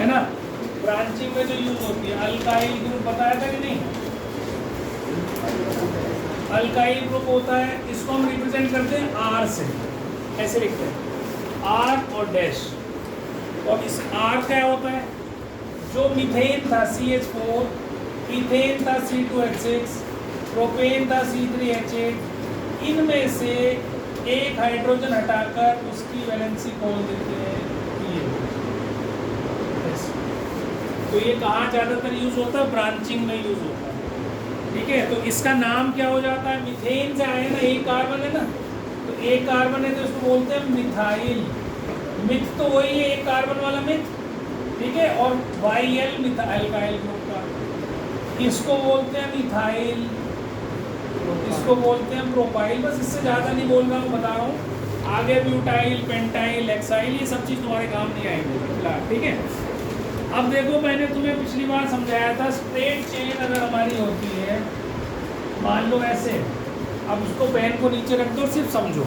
है ना। ब्रांचिंग में जो यूज होती है, अल्काइल ग्रुप बताया था कि नहीं, अल्काइल ग्रुप होता है, इसको हम रिप्रेजेंट करते हैं आर से, ऐसे लिखते हैं आर और डैश। और इस आर क्या होता है, जो मीथेन था CH4, मीथेन था C2H6, प्रोपेन था C3H8, इनमें से एक हाइड्रोजन हटाकर उसकी वैलेंसी खोल देते हैं तो ये कहाँ ज़्यादातर यूज होता है, ब्रांचिंग में यूज होता है। ठीक है, तो इसका नाम क्या हो जाता है, मीथेन से आए ना, एक कार्बन है ना, तो एक कार्बन है तो इसको बोलते हैं मिथाइल। मिथ तो वही है, एक कार्बन वाला मिथ, ठीक है, और YL मिथाइल ग्रुप का, इसको बोलते हैं मिथाइल, इसको बोलते हैं प्रोपाइल। बस इससे ज़्यादा नहीं बोल रहा हूँ, बता रहा हूँ। आगे ब्यूटाइल, पेंटाइल, एक्साइल, ये सब चीज़ तुम्हारे काम नहीं आएंगे फिलहाल। ठीक है, अब देखो मैंने तुम्हें पिछली बार समझाया था, स्ट्रेट चेन अगर हमारी होती है, मान लो ऐसे, अब उसको पेन को नीचे रख दो, सिर्फ समझो,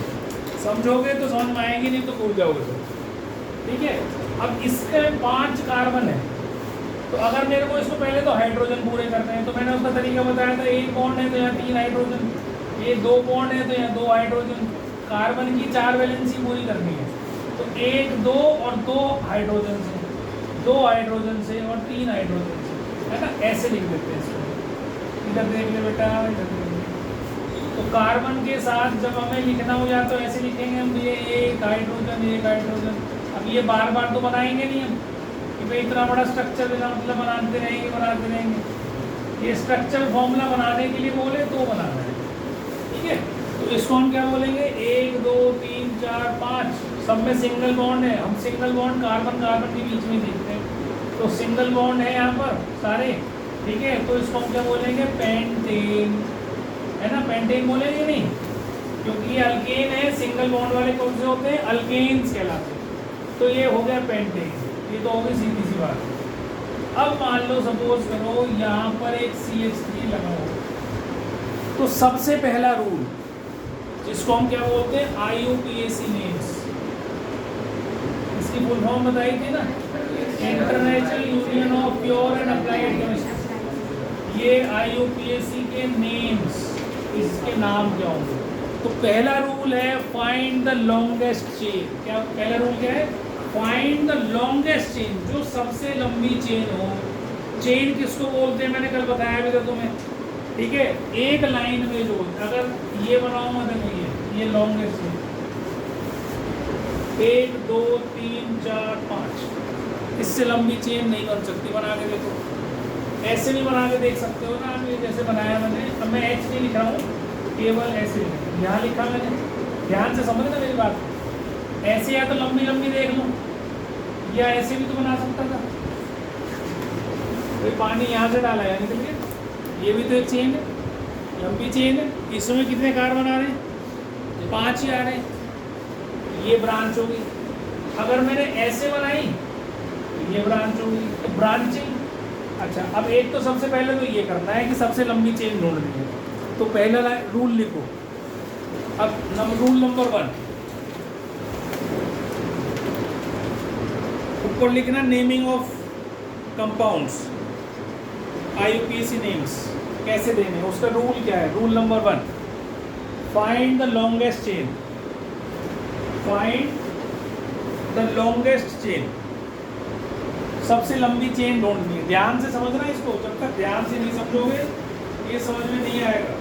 समझोगे तो समझ में आएंगी, नहीं तो भूल जाओगे तो। ठीक है, अब इसके 5 कार्बन है, तो अगर मेरे को इसको पहले तो हाइड्रोजन पूरे करते हैं, तो मैंने उसका तरीका बताया था, एक बॉन्ड है तो यहाँ 3 हाइड्रोजन, ये 2 बॉन्ड है तो यहाँ 2 हाइड्रोजन, कार्बन की 4 वैलेंसी पूरी करनी है, तो 1, 2 और 2 हाइड्रोजन से, 2 हाइड्रोजन से और 3 हाइड्रोजन से, है ना, ऐसे लिख देते हैं इसको। इधर देख ले बेटा, इधर देख ले। तो कार्बन के साथ जब हमें लिखना हो जाए तो ऐसे लिखेंगे हम, ये एक हाइड्रोजन, एक हाइड्रोजन। अब ये बार बार तो बनाएंगे नहीं हम कि भाई इतना बड़ा स्ट्रक्चर बिना मतलब बनाते रहेंगे। ये स्ट्रक्चर फॉर्मूला बनाने के लिए बोले तो बनाना है। ठीक है, तो इसको हम क्या बोलेंगे, 1, 2, 3, 4, 5, सब में सिंगल बॉन्ड है, हम सिंगल बॉन्ड कार्बन कार्बन के बीच में देखते हैं, तो सिंगल बॉन्ड है यहाँ पर सारे। ठीक है, तो इसको हम क्या बोलेंगे, पेंटेन, है ना, पेंटेन बोलेंगे नहीं, क्योंकि ये अल्केन है, सिंगल बॉन्ड वाले कौन से होते हैं, अल्केन्स कहलाते हैं। तो ये हो गया पेंटेन, ये तो हो गई सीधी सी बात। अब मान लो सपोज करो यहाँ पर एक CH3 लगा हो, तो सबसे पहला रूल, जिसको हम क्या बोलते हैं, IUPAC नेम्स, इसकी फुल फॉर्म बताई थी ना, international union of pure and applied chemistry. ये IUPAC के नेम्स, इसके नाम क्या होंगे। तो पहला रूल है फाइंड द लॉन्गेस्ट चेन। क्या पहला रूल क्या है, फाइंड द लॉन्गेस्ट चेन, जो सबसे लंबी चेन हो। चेन किसको बोलते हैं, मैंने कल बताया भी था तुम्हें। ठीक है, एक लाइन में जो, अगर ये बनाऊंगा देखो, ये लॉन्गेस्ट चेन, 1, 2, 3, 4, 5, इससे लंबी चेन नहीं बन सकती। बना के देखो, ऐसे नहीं बना के देख सकते हो ना आप, ये जैसे बनाया मैंने। अब मैं H नहीं लिख रहा हूँ, केवल ऐसे यहाँ लिखा मैंने, ध्यान से समझना मेरी बात। ऐसे या तो लंबी लंबी देख लो, या ऐसे भी तो बना सकता था। तो पानी यहाँ से डाला है निकल गया, ये भी तो एक चेन है, लंबी चेन है। इसमें कितने कार्बन आ रहे हैं, 5 ही आ रहे हैं, ये ब्रांच होगी। अगर मैंने ऐसे बनाई तो ये ब्रांच होगी, तो ब्रांचिंग। अच्छा, अब एक तो सबसे पहले तो ये करना है कि सबसे लंबी चेन ढूंढनी है, तो पहला रूल लिखो। अब रूल नंबर 1, ऊपर लिखना naming of compounds, IUPAC names कैसे देने, उसका रूल क्या है। Rule number 1, find the longest chain, find the longest chain, सबसे लंबी चेन ढूंढनी है। ध्यान से समझना इसको, जब तक ध्यान से नहीं समझोगे ये समझ में नहीं आएगा।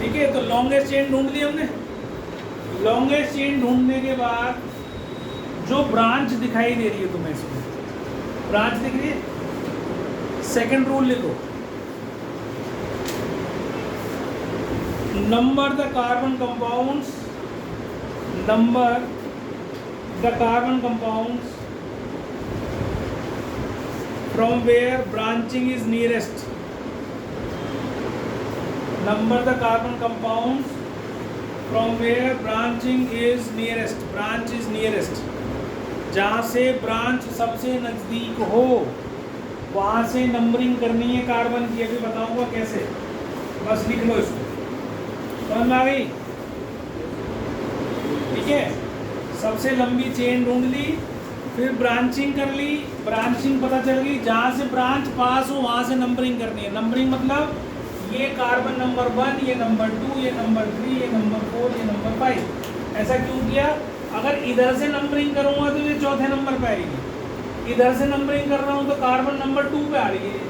ठीक है, तो लॉन्गेस्ट चेन ढूंढ ली हमने। लॉन्गेस्ट चेन ढूंढने के बाद जो ब्रांच दिखाई दे रही है तुम्हें, इसमें ब्रांच दिख रही है, सेकंड रूल लिखो, number the carbon compounds, number the carbon compounds from where branching is nearest, number the carbon compounds from where branching is nearest, branch is nearest, जहाँ से ब्रांच सबसे नज़दीक हो वहाँ से नंबरिंग करनी है कार्बन की। अभी बताऊंगा कैसे, बस लिख लो इसको, समझ में आ गई। ठीक है, सबसे लंबी चेन ढूंढ ली, फिर ब्रांचिंग कर ली, ब्रांचिंग पता चल गई, जहाँ से ब्रांच पास हो वहाँ से नंबरिंग करनी है। नंबरिंग मतलब ये कार्बन नंबर 1, ये नंबर 2, ये नंबर 3, ये नंबर 4, ये नंबर 5। ऐसा क्यों किया? अगर इधर से नंबरिंग करूँगा तो ये चौथे नंबर पे आएगी, इधर से नंबरिंग कर रहा हूँ तो कार्बन नंबर 2 पे आ रही है।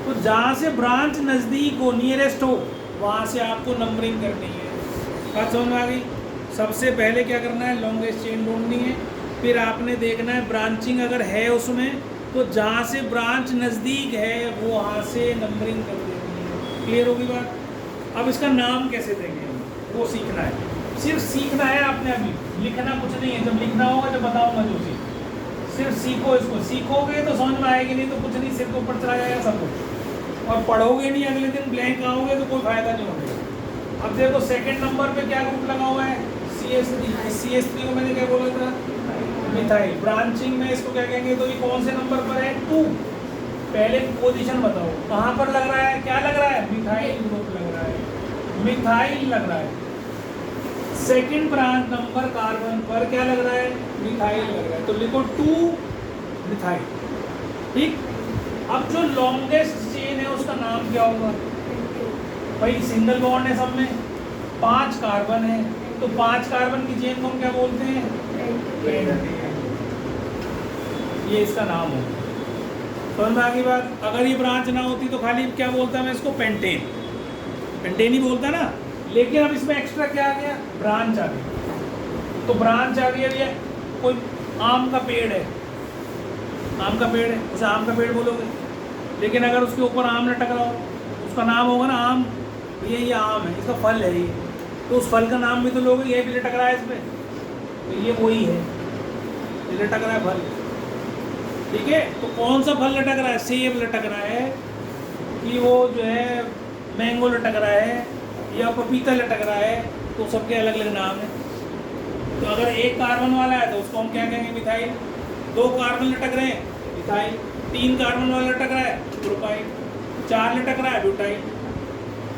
तो जहाँ से ब्रांच नज़दीक हो, नियरेस्ट हो, वहाँ से आपको नंबरिंग करनी है। बात समझ में आ गई? सबसे पहले क्या करना है, लॉन्गेस्ट चेन ढूंढनी है, फिर आपने देखना है ब्रांचिंग अगर है उसमें तो जहाँ से ब्रांच नज़दीक है वो वहाँ से नंबरिंग कर देनी है। क्लियर होगी बात? अब इसका नाम कैसे देंगे वो सीखना है, सिर्फ सीखना है आपने, अभी लिखना कुछ नहीं है। जब लिखना होगा जब बताऊँगा जो चीज़, सिर्फ सीखो इसको। सीखोगे तो समझ में आएगी, नहीं तो कुछ नहीं, सिर के ऊपर चला जाएगा सब कुछ। और पढ़ोगे नहीं, अगले दिन ब्लैंक आओगे तो कोई फायदा नहीं होगा। अब देखो सेकंड नंबर पे क्या ग्रुप लगा हुआ है, CH3। CH3 को मैंने क्या बोला था, मिथाइल। ब्रांचिंग में इसको क्या कहेंगे, तो ये कौन से नंबर पर है, 2। पहले पोजीशन बताओ कहाँ पर लग रहा है, क्या लग रहा है, मिथाइल ग्रुप लग रहा है, मिथाइल लग रहा है। सेकंड ब्रांच नंबर कार्बन पर क्या लग रहा है, मिथाइल लग रहा है, तो लिखो 2 मिथाइल। ठीक। अब जो लॉन्गेस्ट चेन है उसका नाम क्या होगा भाई, सिंगल बॉन्ड है सब में, 5 कार्बन है, तो 5 कार्बन की चेन को हम क्या बोलते हैं, पेंटेन। ये इसका नाम हो। समझ में आ गई बात? अगर ये ब्रांच ना होती तो खाली क्या बोलता मैं इसको, पेंटेन। पेंटेन ही बोलता ना, लेकिन अब इसमें एक्स्ट्रा क्या आ गया, ब्रांच आ गई। तो ब्रांच आ गई, अब ये कोई आम का पेड़ है, आम का पेड़ है, उसे आम का पेड़ बोलोगे, लेकिन अगर उसके ऊपर आम लटक रहा हो उसका नाम होगा ना आम। ये आम है, इसका फल है ये, तो उस फल का नाम भी तो लोगे, ये भी लटक रहा है इस पर, तो ये वही है, ये लटक रहा है फल। ठीक है, तो कौन सा फल लटक रहा है, सेब लटक रहा है कि वो जो है मैंगो लटक रहा है या पपीता लटक रहा है, तो सबके अलग अलग नाम है। तो अगर एक कार्बन वाला है तो उसको हम क्या कहेंगे, मिथाइल। 2 कार्बन लटक रहे हैं, मिथाइल। 3 कार्बन वाला लटक रहा है, प्रोपाइल। 4 लटक रहा है, ब्यूटाइल।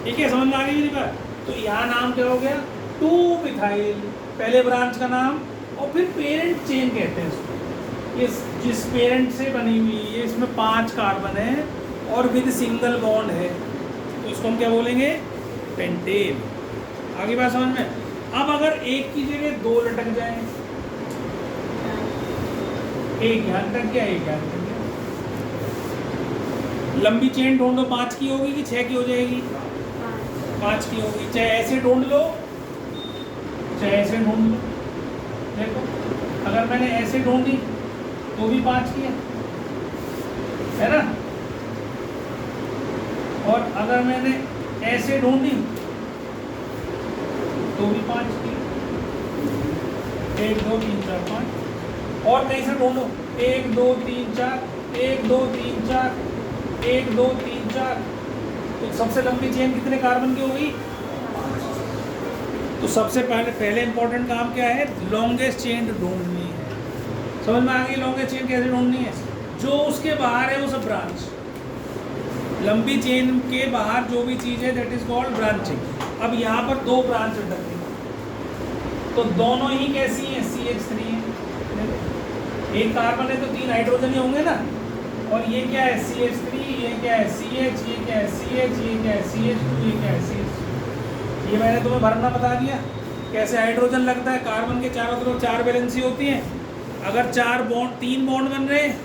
ठीक है, समझ में आ गई मेरी बात? तो यहाँ नाम क्या हो गया, 2 मिथाइल, पहले ब्रांच का नाम। और फिर पेरेंट चेन कहते हैं इसको, इस जिस पेरेंट से बनी हुई है, इसमें 5 कार्बन है और विद सिंगल बॉन्ड है, तो इसको हम क्या बोलेंगे, पेंटेन। आगे बात समझ में? अब अगर एक की जगह 2 लटक जाए, एक यहाँ लटक गया, एक यहाँ लटक गया, लंबी चेन ढूंढो, 5 की होगी कि 6 की हो जाएगी, 5 की होगी। चाहे ऐसे ढूंढ लो, चाहे ऐसे ढूंढ लो। देखो अगर मैंने ऐसे ढूंढी तो भी 5 की है ना, और अगर मैंने ऐसे ढूंढी तो भी 5 की। 1 2 3 4 5। और कहीं से ढूंढो, 1 2 3 4, 1 2 3 4, 1 2 3 4, तो सबसे लंबी चेन कितने कार्बन की होगी, 5। तो सबसे पहले इंपॉर्टेंट काम क्या है, लॉन्गेस्ट चेन ढूंढनी है। समझ में आ गई लॉन्गेस्ट चेन कैसे ढूंढनी है? जो उसके बाहर है वो सब ब्रांच, लंबी चेन के बाहर जो भी चीज़ है दैट इज कॉल्ड ब्रांचिंग। अब यहाँ पर 2 ब्रांच लटक गई, तो दोनों ही कैसी हैं, CH3 है। एक कार्बन है तो 3 हाइड्रोजन ही होंगे ना, और ये क्या है, CH3, ये क्या है, CH, ये क्या है, CH, ये क्या है, CH2, ये क्या है, CH। ये मैंने तुम्हें भरना बता दिया कैसे हाइड्रोजन लगता है। कार्बन के चारों तरफ 4 वैलेंसी होती हैं। अगर 3 बॉन्ड बन रहे हैं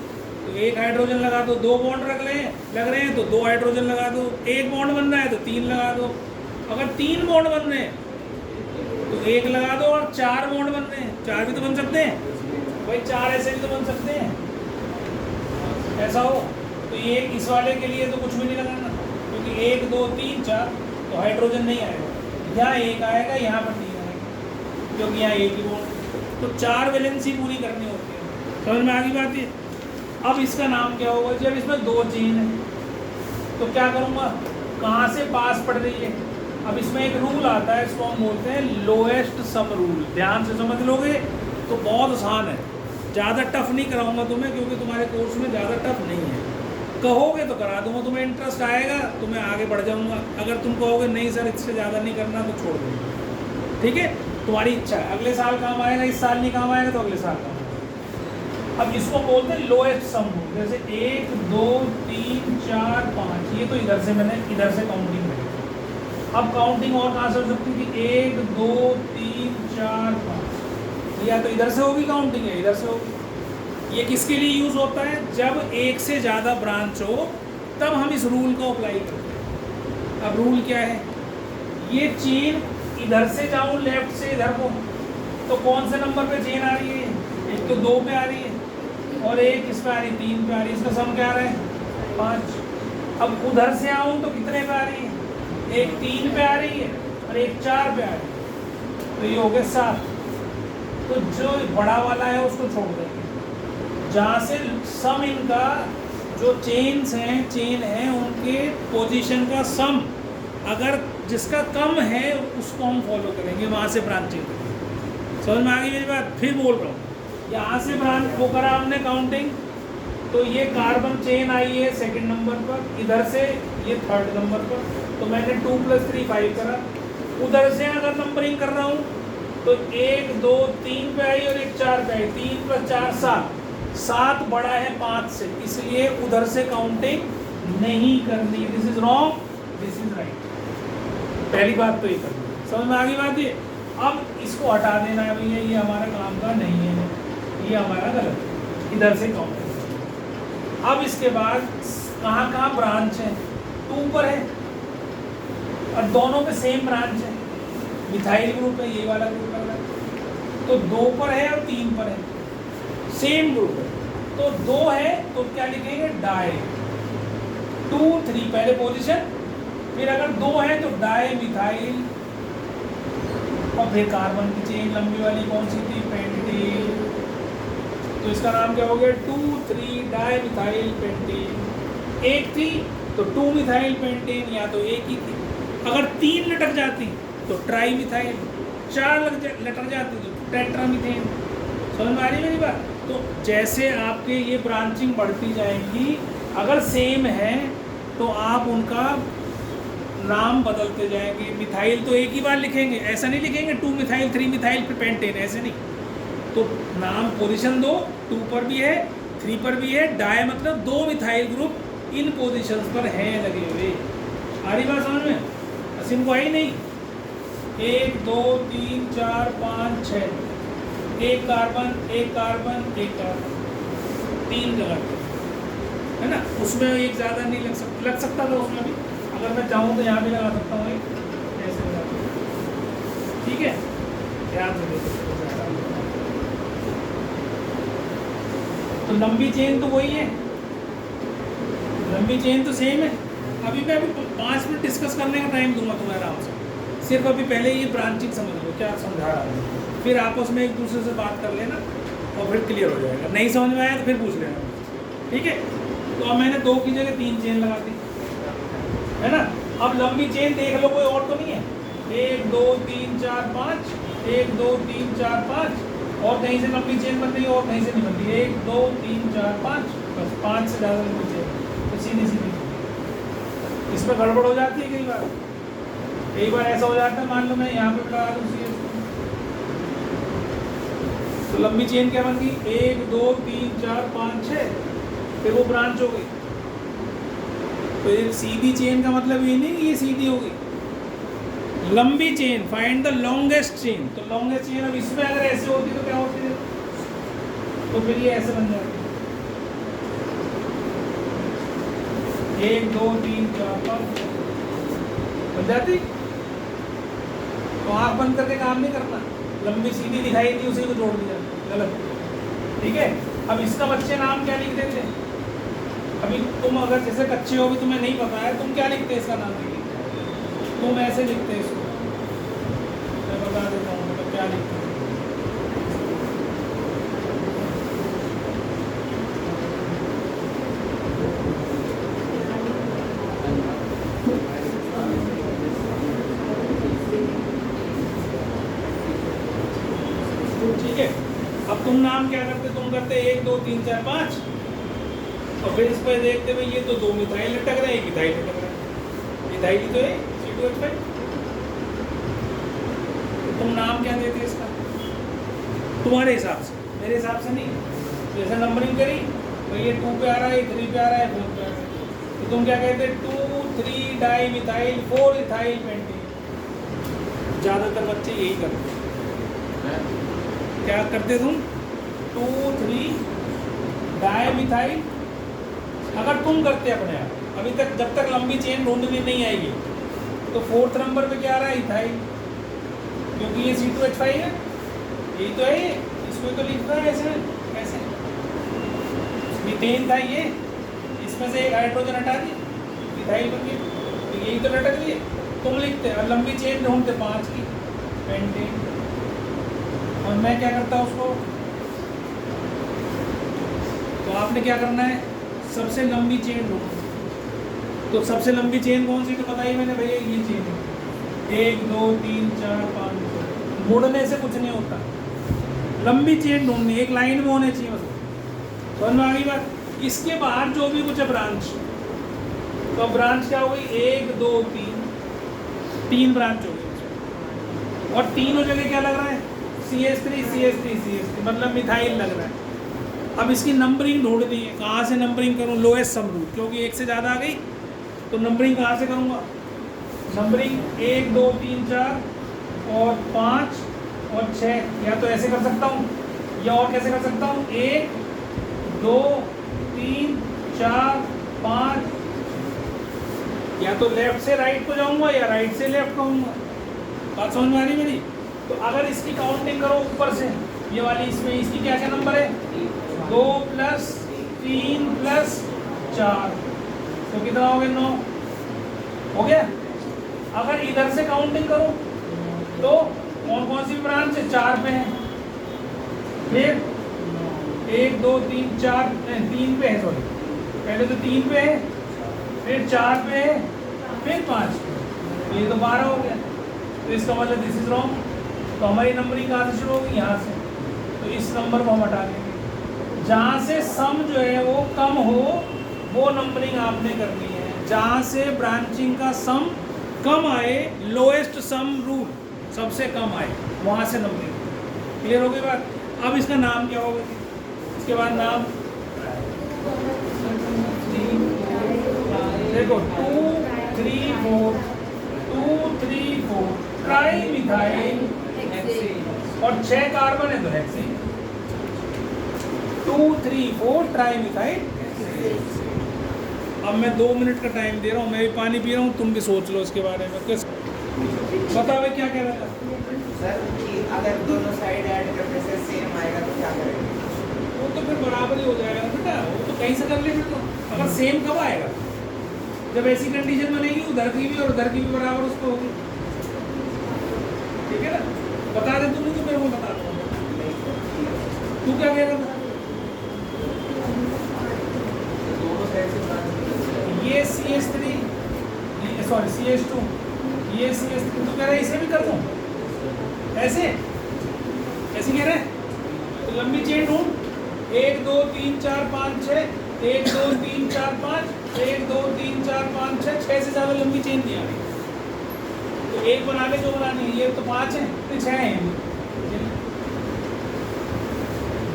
तो 1 हाइड्रोजन लगा दो, 2 बॉन्ड लग रहे हैं तो 2 हाइड्रोजन लगा दो, 1 बॉन्ड बन रहा है तो 3 लगा दो। अगर 3 बॉन्ड बन रहे हैं तो 1 लगा दो, और 4 बॉन्ड बन रहे हैं, 4 भी तो बन सकते हैं भाई, 4 ऐसे भी तो बन सकते हैं, ऐसा हो। तो ये इस वाले के लिए तो कुछ भी नहीं लगाना, क्योंकि 1 2 3 4 तो हाइड्रोजन नहीं आएगा, यहाँ 1 आएगा, यहाँ पर 3 आएगा, क्योंकि यहाँ 1 ही बॉन्ड। तो 4 वैलेंसी पूरी करनी होती है। समझ में आ गई बात ये? अब इसका नाम क्या होगा, जब इसमें 2 चेन है तो क्या करूँगा, कहाँ से पास पड़ रही है। अब इसमें एक रूल आता है, इसको हम बोलते हैं लोएस्ट सम रूल। ध्यान से समझ लोगे तो बहुत आसान है, ज़्यादा टफ नहीं कराऊंगा तुम्हें, क्योंकि तुम्हारे कोर्स में ज़्यादा टफ नहीं है। कहोगे तो करा दूंगा, तुम्हें इंटरेस्ट आएगा तो मैं आगे बढ़ जाऊंगा। अगर तुम कहोगे नहीं सर इससे ज़्यादा नहीं करना तो छोड़ दूंगा। ठीक है, तुम्हारी इच्छा है, अगले साल काम आएगा, इस साल नहीं काम आएगा तो अगले साल काम आएगा। अब इसको बोलते हैं लोएस्ट सम रूल। जैसे 1 2 3 4 5, ये तो इधर से मैंने इधर से काउंटिंग करी। अब काउंटिंग और कहाँ से हो सकती थी? 1 2 3 4 5, या तो इधर से होगी काउंटिंग है इधर से होगी। ये किसके लिए यूज़ होता है? जब एक से ज़्यादा ब्रांच हो तब हम इस रूल को अप्लाई करते हैं। अब रूल क्या है? ये चेन इधर से जाऊँ लेफ्ट से इधर को, तो कौन से नंबर पे चेन आ रही है? एक तो 2 पे आ रही है और एक इस पे आ रही है, 3 पे आ रही है। इसका सम क्या आ रहा है? 5। अब उधर से आऊँ तो कितने पे आ रही है? एक 3 पे आ रही है और एक 4 पे आ रही है, तो ये हो गए 7। तो जो बड़ा वाला है उसको छोड़ देंगे, जहाँ से सम इनका जो चेन है उनके पोजीशन का सम अगर जिसका कम है उसको हम फॉलो करेंगे, वहाँ से ब्रांचिंग करेंगे। समझ में आ गई मेरी बात? फिर बोल रहा हूँ, यहाँ से ब्रांच वो करा हमने काउंटिंग, तो ये कार्बन चेन आई है सेकंड नंबर पर, इधर से ये थर्ड नंबर पर, तो मैंने 2 + 3 5 करा। उधर से अगर नंबरिंग कर रहा हूँ तो 1 2 3 पे आई और एक 4 पे आई, 3 + 4 7, 7 बड़ा है 5 से, इसलिए उधर से काउंटिंग नहीं करनी। This is wrong, this is right. पहली बात तो ये करनी, समझ में आ गई बात? ये अब इसको हटा देना है भैया, ये हमारा काम का नहीं है, ये हमारा गलत है, इधर से काउंट। अब इसके बाद कहाँ कहाँ ब्रांच है? 2 पर है और दोनों पे सेम ब्रांच है, मिथाइल ग्रुप है, ये वाला ग्रुप लग रहा है, तो 2 पर है और 3 पर है, सेम ग्रुप है, तो 2 है तो क्या लिखेंगे? डाई। 2 3 पहले पोजीशन, फिर अगर 2 है तो डाई मिथाइल, और फिर कार्बन की चेन लंबी वाली कौन सी थी? पेंटीन। तो इसका नाम क्या हो गया? 2 3 डाई मिथाइल पेंटीन। एक थी तो 2 मिथाइल पेंटीन, या तो एक ही थी। अगर 3 लटक जाती तो ट्राई मिथाइल, 4 लटक जाती तो टेट्रामीथेन। समझ में आ रही है मेरी बात? तो जैसे आपके ये ब्रांचिंग बढ़ती जाएंगी, अगर सेम है तो आप उनका नाम बदलते जाएंगे। मिथाइल तो एक ही बार लिखेंगे, ऐसा नहीं लिखेंगे 2 मिथाइल 3 मिथाइल पे पेंटेन, ऐसे नहीं। तो नाम पोजीशन दो, 2 पर भी है 3 पर भी है, डाई मतलब 2 मिथाइल ग्रुप इन पोजीशंस पर हैं लगे हुए। आ रही बात समझ में? इनको आई नहीं? 1 2 3 4 5 6, एक कार्बन एक कार्बन एक कार्बन, 3 लगाते है ना। उसमें एक ज़्यादा नहीं लग सकता था उसमें भी, अगर मैं चाहूँ तो यहाँ भी लगा सकता हूँ, ऐसे लगा सकता हूँ। ठीक है, ध्यान से देखो। तो लंबी चेन तो वही है, लंबी चेन तो सेम है। अभी मैं 5 मिनट डिस्कस करने का टाइम दूंगा तुम्हें आराम से, सिर्फ अभी पहले ये ब्रांचिंग समझ लो क्या समझा रहा है, फिर आपस में एक दूसरे से बात कर लेना और फिर क्लियर हो जाएगा। नहीं समझ में आया तो फिर पूछ लेना, ठीक है। तो अब मैंने 2 की जगह 3 चेन लगा दी, है ना। अब लंबी चेन देख लो, कोई और तो नहीं है। 1 2 3 4 5, 1 2 3 4 5, और कहीं से लंबी चेन बन रही है और कहीं से नहीं बन रही। 1 2 3 4 5, बस 5 से ज़्यादा लंबी चेन, तो सीधी सीधी। इसमें गड़बड़ हो जाती है कई बार ऐसा हो जाता है, मान लो मैं यहाँ पे लगा दूँ सी, तो लंबी चेन क्या बन गई? 1 2 3 4 5 6, फिर वो ब्रांच हो गई। तो ये सीधी चेन का मतलब ये नहीं कि ये सीधी होगी, लंबी chain. Find the longest chain, तो लॉन्गेस्ट चेन अब इसमें अगर ऐसे होती तो क्या होती है? तो फिर ये ऐसे बन जाती, 1 2 3 4 5 बन जाती। तो आँख बंद करके काम नहीं करना, लंबी सीधी दिखाई थी उसी को जोड़ दिया, गलत। ठीक है, अब इसका बच्चे नाम क्या लिख देते? अभी तुम अगर जैसे कच्चे हो, भी तुम्हें नहीं पता है, तुम क्या लिखते हैं इसका नाम? तुम ऐसे लिखते हैं इसको, मैं बता देता हूँ मतलब क्या लिखते हैं। ठीक है, अब तुम नाम क्या करते? तुम करते 1 2 3 4 5, और फिर इस पर देखते हुए ये तो 2 मिथाइल लटक रहे हैं, एक इथाइल लटक रहा है। इथाइल ही तो है C2H5, तो तुम नाम क्या देते इसका तुम्हारे हिसाब से, मेरे हिसाब से नहीं। जैसे नंबरिंग करी तो ये 2 पे आ रहा है, 3 पे आ रहा है, 4 पे आ रहा है, तो तुम क्या कहते 2 3 डाई मिथाइल 4 इथाइल पेंटेन। ज़्यादातर बच्चे यही करते हैं। क्या करते तुम 2 3 डाई मिथाइल। अगर तुम करते अपने आप अभी तक, जब तक लंबी चेन ढूंढनी नहीं आएगी, तो 4th नंबर पे क्या आ रहा है इथाइल, क्योंकि ये C2H5 है, यही तो है ये, इसको तो लिखना है ऐसे ऐसे। मीथेन था ये, इसमें से एक हाइड्रोजन हटा दी, इथाइल बन गया, तो यही तो लटक गई। तुम लिखते और लंबी चेन ढूंढते 5 की पेंटेन, और मैं क्या करता उसको, तो आपने क्या करना है सबसे लंबी चेन ढूंढो। तो सबसे लंबी चेन कौन सी तो बताइए मैंने भैया, ये चेन है 1 2 3 4 5। मुड़ने से कुछ नहीं होता, लंबी चेन ढूंढनी, एक लाइन में होने चाहिए बस। समझ में आ गई बात। इसके बाहर जो भी कुछ है ब्रांच, तो ब्रांच क्या हो गई 1 2 3 ब्रांच हो गई, और तीनों जगह क्या लग रहा है CH3 CH3 CH3, मतलब मिथाइल लग रहा है। अब इसकी नंबरिंग ढूंढनी है, कहाँ से नंबरिंग करूँ, लोएस्ट सम रूट, क्योंकि 1 से ज़्यादा आ गई तो नंबरिंग कहाँ से करूँगा, नंबरिंग 1 2 3 4 और 5 और 6, या तो ऐसे कर सकता हूँ, या और कैसे कर सकता हूँ 1 2 3 4 5, या तो लेफ्ट से राइट को जाऊँगा या राइट से लेफ्ट कहूँगा। बात समझ में आ रही मेरी। तो अगर इसकी काउंटिंग करो ऊपर से, ये वाली इसमें इसकी क्या क्या नंबर है 2 + 3 + 4, तो कितना हो गया 9 हो गया। अगर इधर से काउंटिंग करो तो कौन कौन सी ब्रांच है 4 पे है, फिर 1 2 3 4 3 पे है, सॉरी पहले तो 3 पे है, फिर 4 पे है, फिर 5 पे, तो ये तो 12 हो गया। तो इसका मतलब दिस इज रॉन्ग। तो हमारी नंबरिंग कहाँ से शुरू होगी, यहाँ से। तो इस नंबर को हम हटा देंगे, जहाँ से सम जो है वो कम हो वो नंबरिंग आपने करनी है। जहाँ से ब्रांचिंग का सम कम आए, लोएस्ट सम रूट सबसे कम आए, वहाँ से नंबरिंग। क्लियर हो गई बात। अब इसका नाम क्या होगा, इसके बाद नाम देखो 2 3 4 2 3 4 ट्राई मिथाइल और 6 कार्बन है तो हेक्सेन। 2 3 4 tri methyl. अब मैं 2 मिनट का टाइम दे रहा हूँ, मैं भी पानी पी रहा हूँ, तुम भी सोच लो इसके बारे में। किस बताओ भाई क्या कह रहा था सर कि अगर दोनों साइड ऐड करने से सेम आएगा तो क्या करेंगे? वो तो फिर बराबर ही हो जाएगा बेटा, वो तो कहीं से कर ले फिर। तो अगर सेम कब आएगा, जब ऐसी कंडीशन बनेगी उधर की भी और उधर की भी बराबर उसको होगी। ठीक है ना, बता दे तू, नहीं तो मेरे को बता दो। तू क्या कह रहा था? दोनों साइड से ये CH3 सॉरी CH2, ये CH3, तू कह रहा है इसे भी कर दूं ऐसे ऐसे कह रहे हैं। तो लंबी चेन ढूंढ 1 2 3 4 5 6 1 2 3 4 5 1 2 3 4 5 6 6 से ज़्यादा लंबी चेन नहीं आ रही, तो एक बना के जो बनानी है, ये तो 5 है तो 6 है,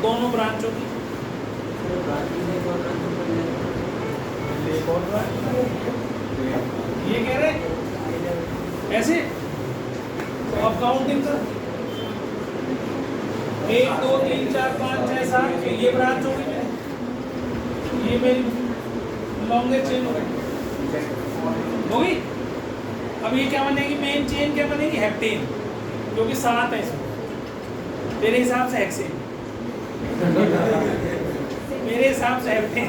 दोनों ब्रांचों की। ये कह रहे ऐसे, तो अब काउंटिंग कर 1 2 3 4 5 6 7, ये ब्रांच होगी मेरी, ये मेरी लॉन्गेस्ट चेन हो गई। अब ये क्या बनेगी, मेन चेन क्या बनेगी हेप्टेन, जो कि 7 है इसमें, मेरे हिसाब से हेक्सेन, मेरे हिसाब से हेप्टेन।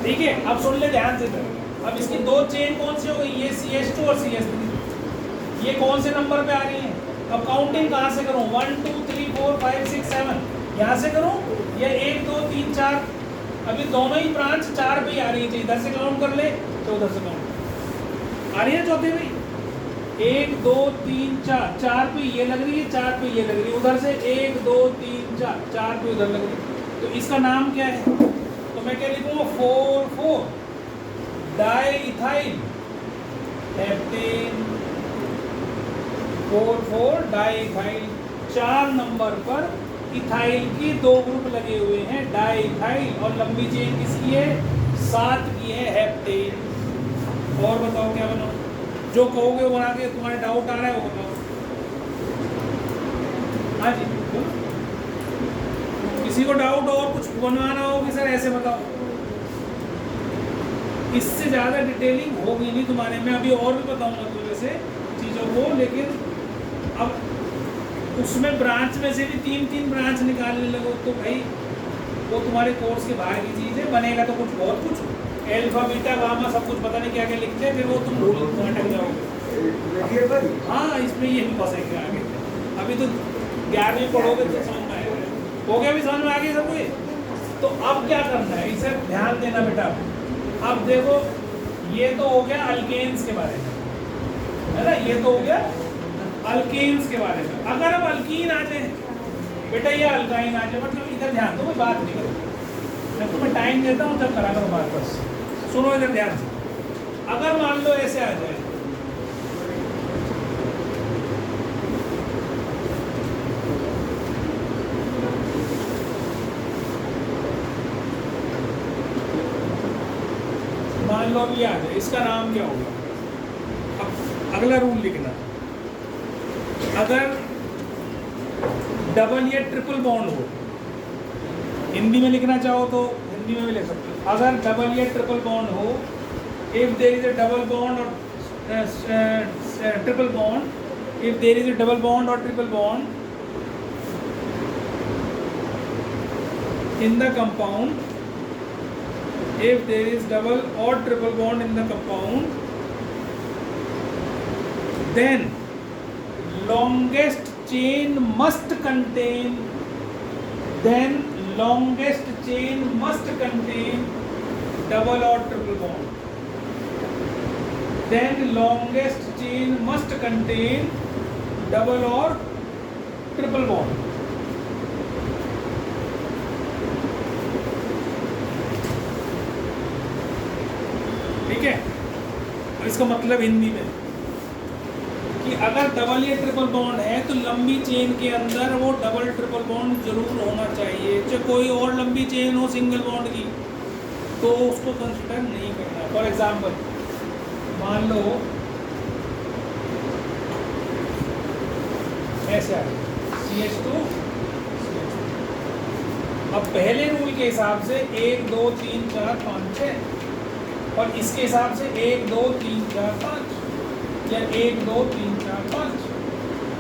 ठीक है, अब सुन ले ध्यान से। अब इसकी 2 चेन कौन सी हो गई, ये CH2 और CH3, ये कौन से नंबर पे आ रही हैं। अब काउंटिंग कहाँ से करूँ, 1 2 3 4 5 6 7 यहाँ से करूँ, या 1 2 3 4, अभी दोनों ही ब्रांच 4 पे ही आ रही है, इधर से काउंट कर ले तो उधर से काउंट आ रही है चौथे में। 1 2 3 4, 4 पे ये लग रही है, 4 पे ये लग रही है, उधर से 1 2 3 4, 4 पे उधर लग रही है। तो इसका नाम क्या है, तो मैं क्या लिखूँगा 4 4 di ethyl heptane. 4 diethyl. 4 number पर इथाइल की 2 ग्रुप लगे हुए हैं डाईइथाइल, और लंबी चेन किसकी है? 7 की है, हेप्टेन। और बताओ क्या बनाओ? जो कहोगे वो बना के, तुम्हारे डाउट आ रहा है वो बताओ। हाँ जी बोलो। किसी को डाउट और कुछ बनवाना हो कि सर ऐसे बताओ, इससे ज़्यादा डिटेलिंग होगी नहीं तुम्हारे में। अभी और भी बताऊंगा तो वैसे चीज़ों को, लेकिन अब उसमें ब्रांच में से भी 3-3 ब्रांच निकालने लगो तो भाई वो तुम्हारे कोर्स के बाहर की चीज़ है। बनेगा तो कुछ बहुत कुछ, एल्फा बीटा गामा सब कुछ पता नहीं क्या क्या लिखते हैं, फिर वो तुम भूल अटक जाओगे। हाँ, इसमें ये भी फंसेंगे आगे। अभी तो 11वीं पढ़ोगे तो समझ में आएगा। हो गया? भी समझ में आ गई सब कुछ? तो अब क्या करना है, इसे ध्यान देना बेटा। अब देखो, ये तो हो गया अल्केन्स के बारे में, है ना? ये तो हो गया अल्केन्स के बारे में। अगर अब अल्कीन आ जाए बेटा, ये अल्काइन आ जाए, मतलब इधर ध्यान दो, मैं बात नहीं करूँ, मैं तुम्हें टाइम देता हूँ तब करा करो बात। बस सुनो इधर ध्यान से। अगर मान लो ऐसे आ जाए, मान लो अभी आ जाए, इसका नाम क्या होगा? अब अगला रूल लिखना। अगर डबल या ट्रिपल बॉन्ड हो, हिंदी में लिखना चाहो तो हिंदी में भी लिख सकते हो। अगर डबल या ट्रिपल बॉन्ड हो, if there is a double bond और triple bond, if there is a double bond or triple bond in the compound, if there is double or triple bond in the compound, then longest chain must contain, then longest chain must contain double or triple bond, then longest chain must contain double or triple bond. ठीक है? और इसका मतलब हिंदी में कि अगर double या triple bond है तो लंबी चेन के अंदर वो डबल ट्रिपल बॉन्ड जरूर होना चाहिए। चाहे कोई और लंबी चेन हो सिंगल बॉन्ड की तो उसको कंसिडर नहीं करना। फॉर एग्जाम्पल मान लो ऐसे आ CH2। अब पहले रूल के हिसाब से 1 2 3 4 5 6, और इसके हिसाब से 1 2 3 4 5, या 1 2 3 4 5,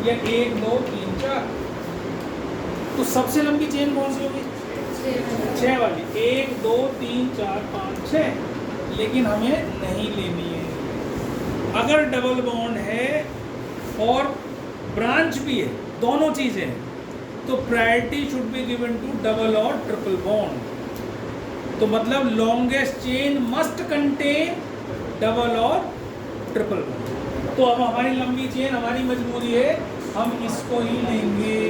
या 1 2 3 4। तो सबसे लंबी चेन कौन सी होगी? 6 वाली। 1 2 3 4 5 6, लेकिन हमें नहीं लेनी है। अगर डबल बॉन्ड है और ब्रांच भी है, दोनों चीजें हैं, तो priority should be given to double और ट्रिपल बॉन्ड। तो मतलब longest chain must contain double और ट्रिपल बॉन्ड। तो अब हमारी लंबी चेन, हमारी मजबूरी है, हम इसको ही लेंगे,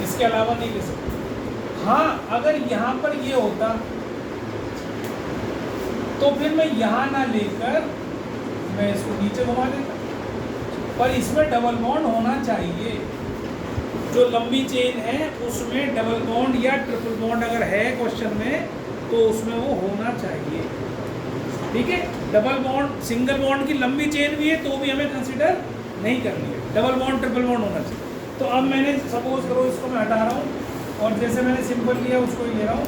इसके अलावा नहीं ले सकते। हाँ, अगर यहाँ पर ये होता तो फिर मैं यहाँ ना लेकर मैं इसको नीचे घुमा देता, पर इसमें डबल बॉन्ड होना चाहिए। जो लंबी चेन है उसमें डबल बॉन्ड या ट्रिपल बॉन्ड अगर है क्वेश्चन में तो उसमें वो होना चाहिए। ठीक है? डबल बॉन्ड, सिंगल बॉन्ड की लंबी चेन भी है तो भी हमें कंसीडर नहीं करनी है, डबल बॉन्ड ट्रिपल बॉन्ड होना चाहिए। तो अब मैंने सपोज करो इसको मैं हटा रहा हूँ और जैसे मैंने सिंपल लिया उसको ही ले रहा हूँ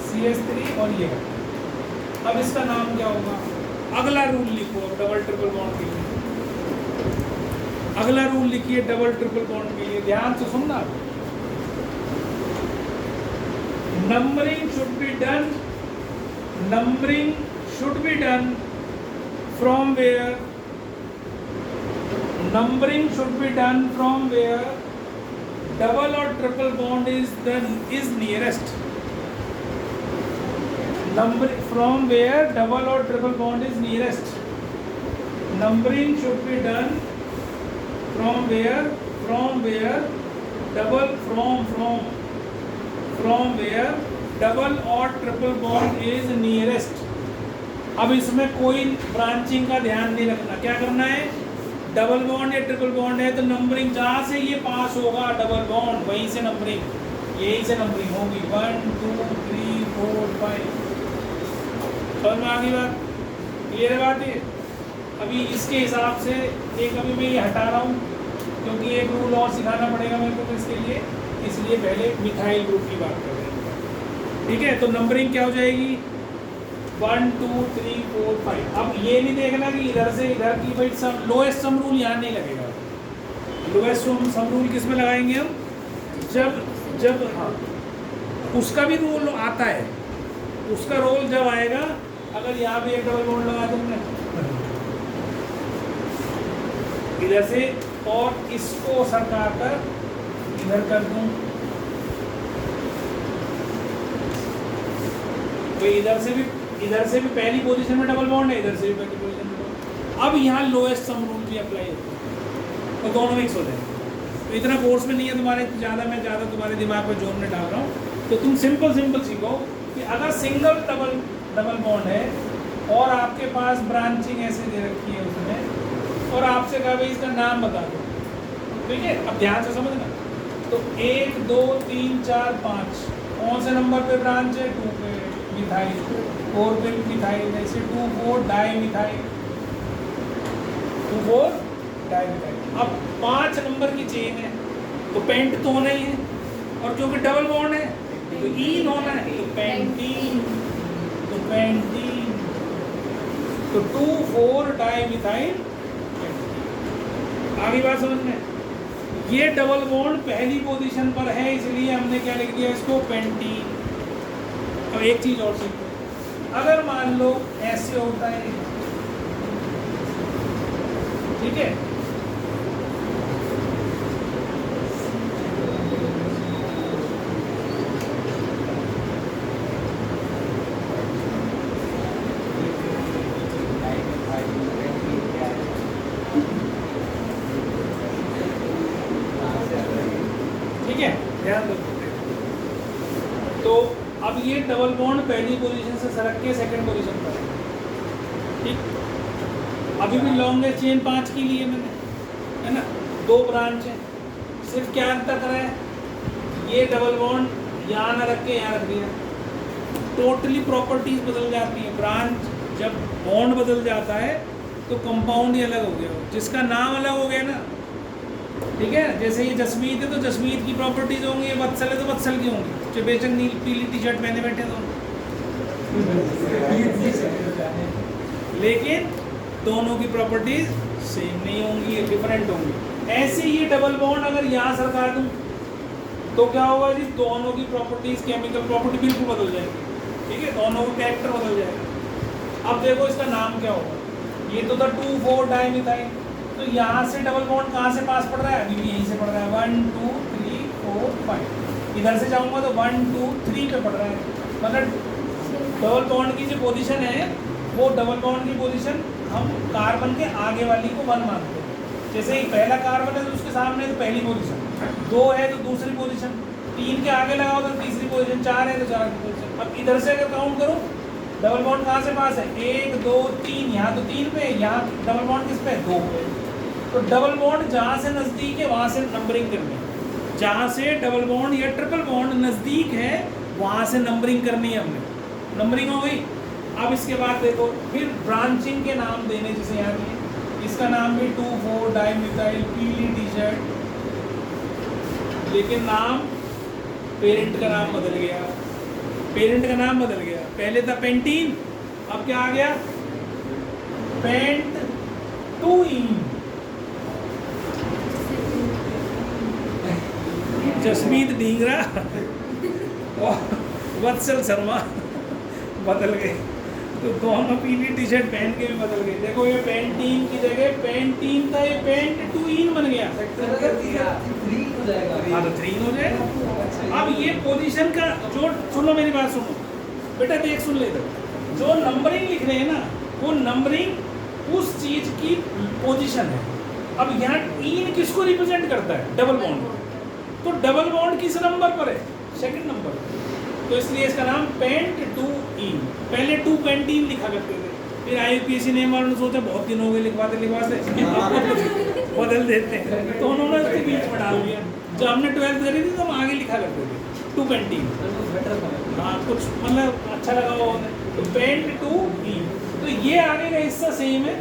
CH3 और ये। अब इसका नाम क्या होगा? अगला रूल लिखो डबल ट्रिपल बॉन्ड के लिए। अगला रूल लिखिए डबल ट्रिपल बॉन्ड के लिए, ध्यान से सुनना। Numbering should be done, numbering should be done from where, numbering should be done from where double और triple bond is nearest. Number from where double or triple bond is nearest. Numbering should be done from where double from where double or triple bond is nearest. अब इसमें कोई branching का ध्यान नहीं रखना। क्या करना है? डबल बॉन्ड या ट्रिपल बॉन्ड है तो नंबरिंग जहाँ से ये पास होगा डबल बॉन्ड वहीं से नंबरिंग, यहीं से नंबरिंग होगी 1 2 3 4 5। समझ में आ गई बात? क्लियर है बात ये? अभी इसके हिसाब से एक अभी मैं ये हटा रहा हूँ क्योंकि एक रूल और सिखाना पड़ेगा मेरे को इसके लिए, इसलिए पहले मिथाइल ग्रुप की बात कर रहे हैं। ठीक है, तो नंबरिंग क्या हो जाएगी 1 2 3 4 5। अब ये नहीं देखना कि इधर से इधर की भाई सम लोएस्ट सम रूल यहाँ नहीं लगेगा। लोएस्ट सम रूल किस में लगाएंगे हम? जब हाँ उसका भी रूल आता है, उसका रोल जब आएगा अगर यहाँ पे एक डबल बॉन्ड लगा दूंगा इधर से और इसको सरका कर इधर कर दूं तो इधर से भी पहली पोजीशन में डबल बॉन्ड है, इधर से भी पहली पोजीशन में। अब यहाँ लोएस्ट सम रूल भी अप्लाई होता है तो दोनों मिक्स हो जाएंगे। तो इतना फोर्स में नहीं है तुम्हारे ज़्यादा तुम्हारे दिमाग में जोर में डाल रहा हूँ। तो तुम सिंपल सीखो कि अगर सिंगल डबल बॉन्ड है और आपके पास ब्रांचिंग ऐसे दे रखी है उसमें और आपसे कहा भाई इसका नाम बता दो, ठीक है? अब ध्यान से समझना। तो 1 2 3 4 5 कौन से नंबर पे ब्रांच है? 2 पे मिथाइल, 4 पे मिथाइल, जैसे 2 4 डाई मिथाइल, 2 4 डाई मिथाइल। अब 5 नंबर की चेन है तो पेंट तो होना ही है और क्योंकि डबल बॉन्ड है तो ईन होना है तो पेंटीन, तो 2 4 डाई मिथाइल। आगे बात समझ में? ये डबल बॉन्ड पहली पोजीशन पर है इसलिए हमने क्या लिख दिया इसको पेंटीन। अब एक चीज और सीखो, अगर मान लो ऐसे होता है, ठीक है, ठीक है, ध्यान रखो। तो अब ये डबल बॉन्ड पहली पोजीशन से सरक के सेकंड पोजीशन पर है, ठीक। अभी भी लॉन्गेस्ट चेन 5 की ली है मैंने, है ना? 2 ब्रांच है, सिर्फ क्या अंतर करा है, ये डबल बॉन्ड यहाँ ना रख के यहाँ रख दिया। टोटली प्रॉपर्टीज बदल जाती है। ब्रांच जब बॉन्ड बदल जाता है तो कंपाउंड ही अलग हो गया, जिसका नाम अलग हो गया ना, ठीक है? जैसे ये जसमीत है तो जसमीत की प्रॉपर्टीज होंगी, ये वत्सल है तो वत्सल की होंगी। जो बेशक नीली पीली टी शर्ट पहने बैठे तो लेकिन दोनों की प्रॉपर्टीज सेम नहीं होंगी, डिफरेंट होंगी। ऐसे ही डबल बॉन्ड अगर यहाँ सरका दूँ तो क्या होगा जी? दोनों की प्रॉपर्टीज, केमिकल प्रॉपर्टी बिल्कुल बदल जाएगी, ठीक है? दोनों का कैरेक्टर बदल जाएगा। अब देखो इसका नाम क्या होगा? ये तो था 2 4 डाई मिथाइल, तो यहाँ से डबल बॉन्ड कहाँ से पास पड़ रहा है? अभी भी यहीं से पड़ रहा है 1 2 3 4 5। इधर से जाऊँगा तो 1 2 3 पे पड़ रहा है, मतलब डबल बॉन्ड की जो पोजीशन है वो डबल बॉन्ड की पोजीशन हम कार्बन के आगे वाली को 1 मानते हैं। जैसे ही पहला कार्बन है तो उसके सामने तो पहली पोजीशन, 2 है तो दूसरी पोजीशन, 3 के आगे लगाओ तो तीसरी पोजीशन, 4 है तो 4 की पोजीशन। अब इधर से अगर काउंट करो डबल बॉन्ड कहाँ से पास है? 1 2 3, यहाँ तो 3 पे, यहाँ डबल बॉन्ड किस पे? 2 पे। तो डबल बॉन्ड जहाँ से नज़दीक है वहाँ से नंबरिंग करनी है, जहाँ से डबल बॉन्ड या ट्रिपल बॉन्ड नज़दीक है वहाँ से नंबरिंग करनी है हमने। नंबरिंग हो गई। अब इसके बाद देखो फिर ब्रांचिंग के नाम देने, जिसे यहाँ दिए, इसका नाम भी 2 4 डाई मिथाइल, पीली टी शर्ट, लेकिन नाम पेरेंट का नाम बदल गया, पेरेंट का नाम बदल गया। पहले था पेंटीन, अब क्या आ गया? पेंट टू इन। जसमीत ढींगरा वत्सल शर्मा बदल गए, तो दोनों पीली टी शर्ट पहन के भी बदल गए। देखो ये पेंटीन की जगह पेंटीन था, ये पेंट टू इन बन गया। हाँ तो 3 हो जाएगा। अब ये पोजीशन का जो, सुनो मेरी बात सुनो बेटा, देख सुन ले, जो नंबरिंग लिख रहे हैं ना वो नंबरिंग उस चीज की पोजीशन है। अब यहाँ इन किसको रिप्रेजेंट करता है? Double bond. तो डबल बॉन्ड किस नंबर पर है? Second number. तो इसलिए इसका नाम पेंट टू इन। पहले 2 पेंटीन लिखा करते थे, फिर IUPAC नेम वालों ने सोचा बहुत दिन हो गए लिखवाते बदल देते हैं, तो उन्होंने उसके बीच में डाल दिया। जब हमने 12th करी थी तो हम आगे लिखा करते थे टू पेंटिंग। हाँ कुछ मतलब अच्छा लगा वो, तो पेंट टू ई, तो ये आगे का हिस्सा सेम है,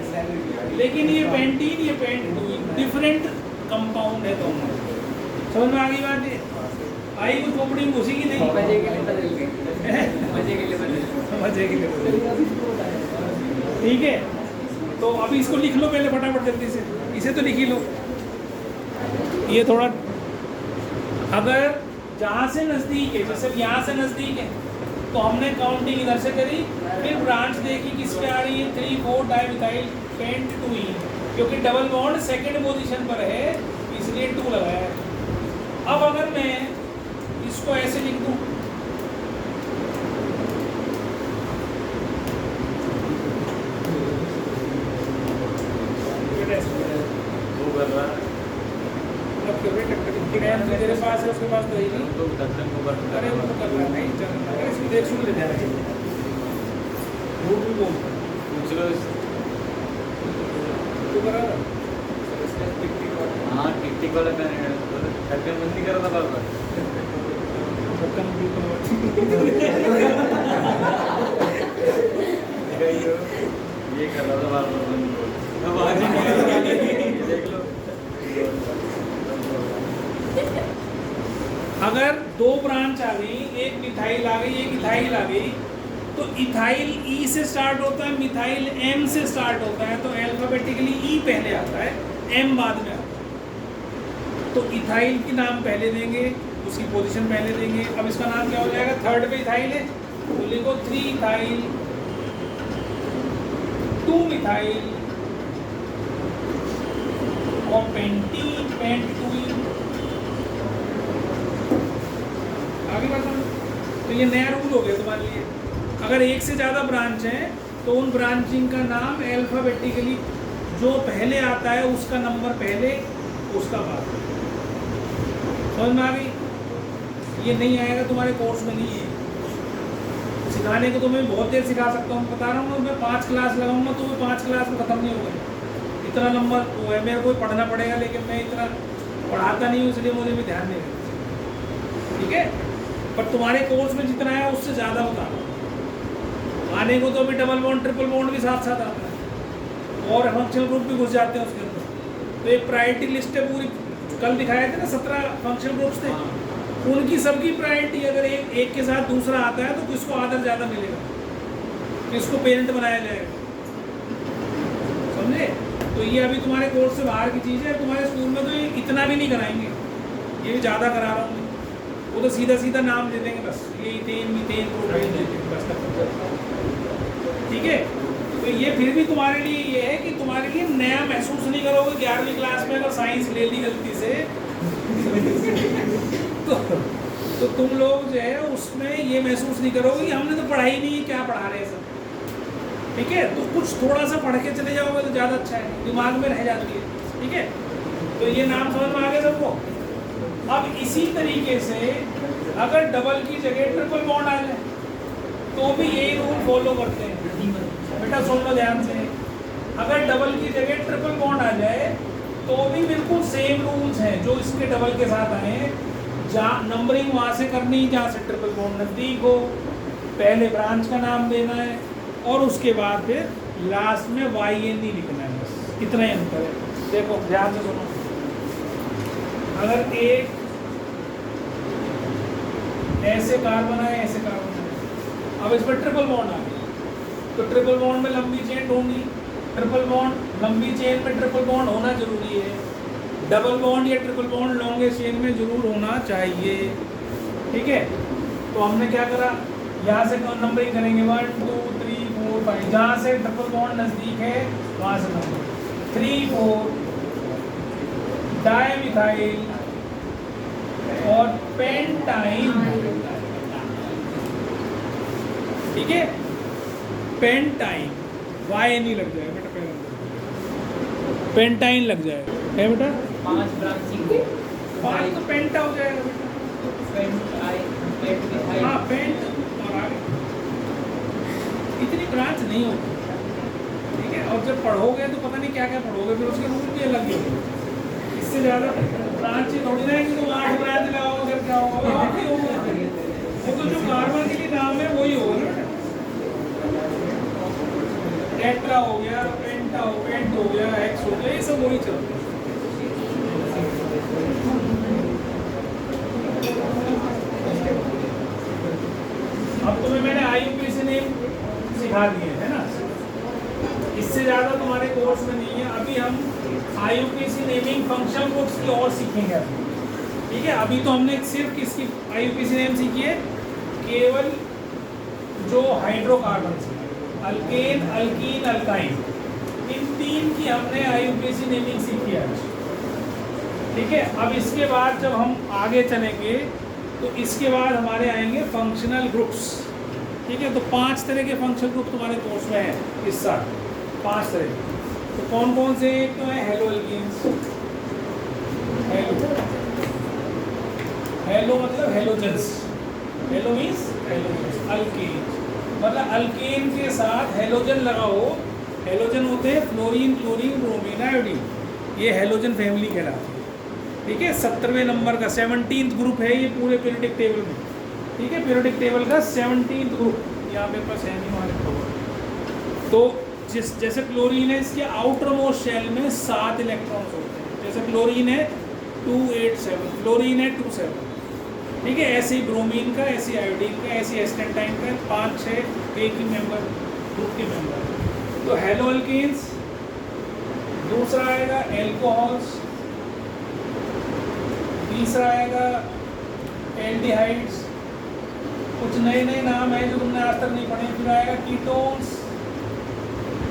लेकिन ये पेंटीन ये pent two E different compound है दोनों। समझ में आ गई बात? ये आई कुछ खोपड़ी घुसी की नहीं? मजे के लिए बदल गए, मजे के लिए बदल मजे के लिए। ठीक है, तो अभी इसको लिख लो पहले फटाफट जल्दी से, इसे तो लिख ही लो। ये थोड़ा अगर जहाँ से नज़दीक है, जैसे यहाँ से नज़दीक है तो हमने काउंटिंग इधर से करी, फिर ब्रांच देखी किस पे आ रही है 3 4 डाइमिथाइल पेंट 2 ई, क्योंकि डबल बॉन्ड सेकंड पोजीशन पर है इसलिए 2 लगाया है। अब अगर मैं इसको ऐसे लिख दूँ, तेरे पास है उसके पास तो ही नहीं, अरे वो कर रहा नहीं चल रहा है, इसको देख सुन ले जाए वो भी बोल तू करा हाँ टिक वाला मैंने ढक्कन बंद नहीं करा था बार ये कर रहा था बार देख लो। अगर 2 ब्रांच आ गई, एक मिथाइल आ गई एक इथाइल आ गई, तो इथाइल ई से स्टार्ट होता है, मिथाइल एम से स्टार्ट होता है, तो अल्फाबेटिकली ई पहले आता है, एम बाद में आता है। तो इथाइल की नाम पहले देंगे, उसकी पोजीशन पहले देंगे। अब इसका नाम क्या हो जाएगा? थर्ड पे इथाइल है तो लिखो 3 इथाइल 2 मिथाइल और पेंटीन पेंट 2 ई। आगे बात समझ? तो ये नया रूल हो गया तुम्हारे लिए। अगर एक से ज़्यादा ब्रांच हैं तो उन ब्रांचिंग का नाम अल्फाबेटिकली जो पहले आता है उसका नंबर पहले, उसका बाद। समझ में आ गई? ये नहीं आएगा तुम्हारे कोर्स में, नहीं है सिखाने को। तो मैं बहुत देर सिखा सकता हूँ, बता रहा हूँ मैं 5 क्लास लगाऊंगा तो मैं 5 क्लास में ख़त्म नहीं होगा। इतना लंबा वो है, मेरे को पढ़ना पड़ेगा, लेकिन मैं इतना पढ़ाता नहीं हूँ, इसलिए मुझे भी ध्यान नहीं देता। ठीक है, पर तुम्हारे कोर्स में जितना है उससे ज़्यादा बता रहा हूँ। आने को तो अभी डबल बॉन्ड ट्रिपल बॉन्ड भी साथ साथ आता है और फंक्शनल ग्रुप भी घुस जाते हैं उसके अंदर। तो एक प्रायोरिटी लिस्ट है पूरी, कल दिखाए थे ना 17 फंक्शनल ग्रुप्स थे, उनकी सबकी प्रायोरिटी अगर एक के साथ दूसरा आता है तो किसको आदर ज़्यादा मिलेगा, किसको पेरेंट बनाया जाएगा। समझे? तो ये अभी तुम्हारे कोर्स से बाहर की चीज़ है। तुम्हारे स्कूल में तो ये इतना भी नहीं कराएंगे, ये भी ज़्यादा करा रहा हूँ। वो तो सीधा सीधा नाम दे देंगे बस, ये इथेन मीथेन प्रोपेन दे देंगे बस। ठीक है, तो ये फिर भी तुम्हारे लिए ये है कि तुम्हारे लिए नया महसूस नहीं करोगे। 11वीं क्लास में अगर साइंस ले ली गलती से तो तुम लोग जो है उसमें ये महसूस नहीं करोगे कि हमने तो पढ़ाई नहीं, क्या पढ़ा रहे हैं सब। ठीक है, तो कुछ थोड़ा सा पढ़ के चले जाओगे तो ज़्यादा अच्छा है, दिमाग में रह जाती है। ठीक है, तो ये नाम समझ में आ गया सबको। अब इसी तरीके से अगर डबल की जगह ट्रिपल बॉन्ड आ जाए तो भी यही रूल फॉलो करते हैं। बेटा सुन लो ध्यान से, अगर डबल की जगह ट्रिपल बॉन्ड आ जाए तो भी बिल्कुल सेम रूल्स हैं जो इसके डबल के साथ आए हैं। जहाँ नंबरिंग वहाँ से करनी है जहाँ से ट्रिपल बॉन्ड नज़दीक हो, पहले ब्रांच का नाम देना है और उसके बाद फिर लास्ट में YNE लिखना है, बस इतना ही अंतर है। देखो ध्यान से सुनो, अगर एक ऐसे कार्बन है ऐसे कार्बन है, अब इस पर ट्रिपल बॉन्ड आ गया तो ट्रिपल बॉन्ड में लंबी चेन ढूंढनी। ट्रिपल बॉन्ड लंबी चेन में ट्रिपल बॉन्ड होना जरूरी है, डबल बॉन्ड या ट्रिपल बॉन्ड लॉन्गेस्ट चेन में जरूर होना चाहिए। ठीक है, तो हमने क्या करा, यहाँ से नंबरिंग करेंगे 1 2 3 4 5, जहाँ से ट्रिपल बॉन्ड नज़दीक है वहाँ से नंबर 3 4 डाइमिथाइल और पेंटाइन। ठीक है, पेंटाइन YNE लग जाएगा बेटा, पहले पेंटाइन लग जाएगा है बेटा। 5 ब्रांचिंग 5 तो पेंटा हो जाएगा बेटा। हाँ पेंट और आगे इतनी ब्रांच नहीं होती, ठीक है, और जब पढ़ोगे तो पता नहीं क्या क्या पढ़ोगे, फिर उसके रूल भी अलग ही होंगे। इससे ज़्यादा ब्रांच थोड़ी ना है कि तुम 8 ब्रांच लगाओ फिर क्या होगा, और नहीं होगा। वो तो जो कार्बन के लिए नाम है वही होगा ना। टेट्रा हो गया, पेंट हो गया, एक्स हो गया, ये सब वही चलते हैं। अब तुम्हें मैंने IUPAC नेम सिखा दिए है ना, इससे ज़्यादा तुम्हारे कोर्स में नहीं है। अभी हम IUPAC नेमिंग फंक्शन ग्रुप्स की और सीखेंगे अभी, ठीक है। अभी तो हमने सिर्फ किसकी IUPAC नेम सीखी है, केवल जो हाइड्रोकार्बन है, अल्केन, अल्कीन, अल्काइन, इन 3 की हमने IUPAC नेमिंग सीखी है आज, ठीक है। अब इसके बाद जब हम आगे चलेंगे तो इसके बाद हमारे आएंगे फंक्शनल ग्रुप्स, ठीक है। तो 5 तरह के फंक्शनल ग्रुप तुम्हारे कोर्स में है इस साल, 5 तरह के। तो कौन कौन से? एक तो है हेलो एल्कीन्स, हेलो मतलब halogens, hello means halogens, alkane मतलब अल्केन के साथ हेलोजन लगा हो। हेलोजन होते हैं फ्लोरीन, क्लोरीन, ब्रोमीन, आयोडीन, ये हेलोजन फैमिली कहलाती है, ठीक है। 17वें नंबर का 17th ग्रुप है ये पूरे पीरियोडिक टेबल में, ठीक है। पीरियोडिक टेबल का 17th ग्रुप यहाँ पे पास है नहीं हमारे। तो जैसे क्लोरीन है, इसके आउटर मोस्ट शेल में 7 इलेक्ट्रॉन्स होते हैं। जैसे क्लोरीन है 287, फ्लोरीन है 27, ठीक है। ऐसे ही ब्रोमीन का, ऐसे आयोडीन का, ऐसे एस्टेंटाइन का 5-6 एक ही मेंबर, ग्रुप के मेंबर। तो हेलो एल्कीन्स। दूसरा आएगा एल्कोहल्स, तीसरा आएगा एल्डिहाइड्स, कुछ नए नए नाम है जो तुमने आज तक नहीं पढ़े। फिर आएगा कीटोन्स,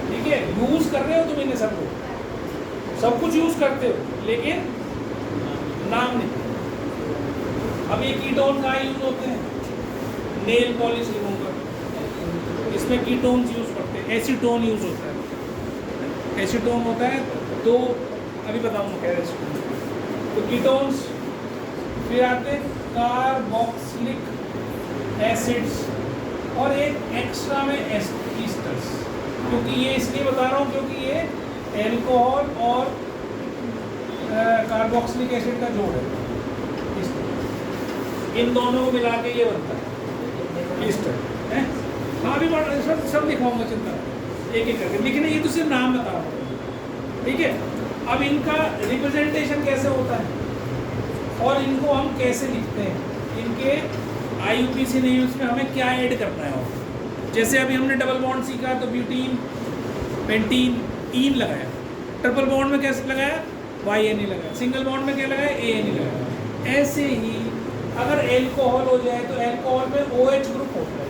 ठीक है। यूज कर रहे हो तुम इन्हें सबको, सब कुछ यूज करते हो लेकिन नाम नहीं। अब ये कीटोन कहाँ यूज होते हैं? नेल पॉलिश रिमूवर, इसमें कीटोन्स यूज करते हैं। एसीटोन यूज होता है, एसीटोन होता है तो अभी बताऊंगा क्या है एसीटोन। तो कीटोन्स। फिर आते हैं कार्बोक्सिलिक एसिड्स, और एक एक्स्ट्रा में एस्टर्स, क्योंकि ये इसलिए बता रहा हूँ क्योंकि ये एल्कोहल और कार्बोक्सिलिक एसिड का जोड़ है, इन दोनों को मिला के ये बनता है ईस्टर है। हाँ अभी सब लिखवाऊंगा, चिंता एक एक करके लिखने, ये तो सिर्फ नाम बता रहा हूँ, ठीक है। अब इनका रिप्रेजेंटेशन कैसे होता है और इनको हम कैसे लिखते हैं, इनके IUPAC नेम्स में हमें क्या ऐड करना है। और जैसे अभी हमने डबल बॉन्ड सीखा तो ब्यूटीन, पेंटीन, ईन लगाया। ट्रिपल बॉन्ड में कैसे लगाया? YNE लगाया। सिंगल बॉन्ड में क्या लगाया? ANE लगाया। ऐसे ही अगर एल्कोहल हो जाए तो एल्कोहल में OH ग्रुप होता है।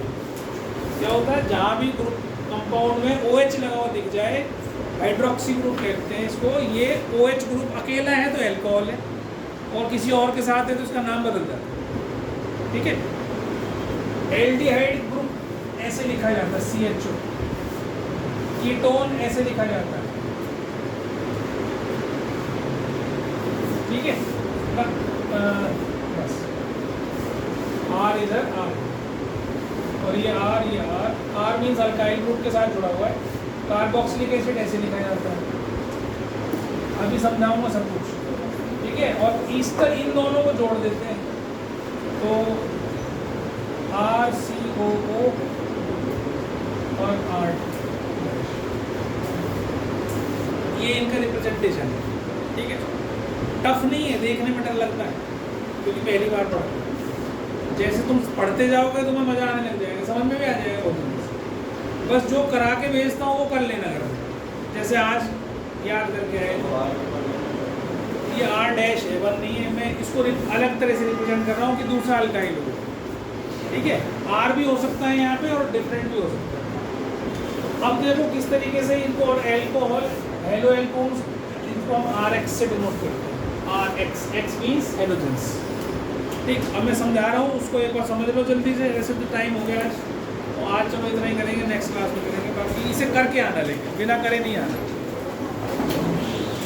क्या होता है? जहाँ भी ग्रुप कंपाउंड में OH लगा हुआ दिख जाए, हाइड्रोक्सी ग्रुप कहते हैं इसको। ये OH ग्रुप अकेला है तो एल्कोहल है, और किसी और के साथ है तो उसका नाम बदल जाता है, ठीक है। एल्डिहाइड ग्रुप ऐसे लिखा जाता है CHO, कीटोन ऐसे लिखा जाता है, ठीक है। बस R इधर R, और ये R मीन्स अल्काइल ग्रुप के साथ जुड़ा हुआ है। कार्बोक्सिलिक एसिड ऐसे लिखा जाता है, अभी समझाऊंगा सब कुछ, ठीक है। और ईस्टर इन दोनों को जोड़ देते हैं तो RCOO और R, ये इनका रिप्रेजेंटेशन है, ठीक है। टफ नहीं है, देखने में डर लगता है क्योंकि पहली बार पढ़ा है। जैसे तुम पढ़ते जाओगे तुम्हें मज़ा आने लग जाएगा, समझ में भी आ जाएगा बहुत जल्दी। बस जो करा के भेजता हूँ वो कर लेना घर में, जैसे आज याद करके आए तो ये R' है, 1 नहीं है। मैं इसको अलग तरह से रिप्रेजेंट कर रहा हूँ कि दूसरा अल्काइल हो, ठीक है। R भी हो सकता है यहाँ पे और डिफरेंट भी हो सकता है। अब देखो किस तरीके से इनको, और एल्कोहल, हेलो एल्कोहल्स, इनको हम RX से डिनोट करते हैं। RX, X मीन्स हेलोजेंस, ठीक। अब मैं समझा रहा हूँ, उसको एक बार समझ लो जल्दी से। वैसे तो टाइम हो गया आज, तो आज चलो इतना ही करेंगे, नेक्स्ट क्लास में करेंगे। बाकी इसे करके आना, लेकिन बिना करे नहीं आना।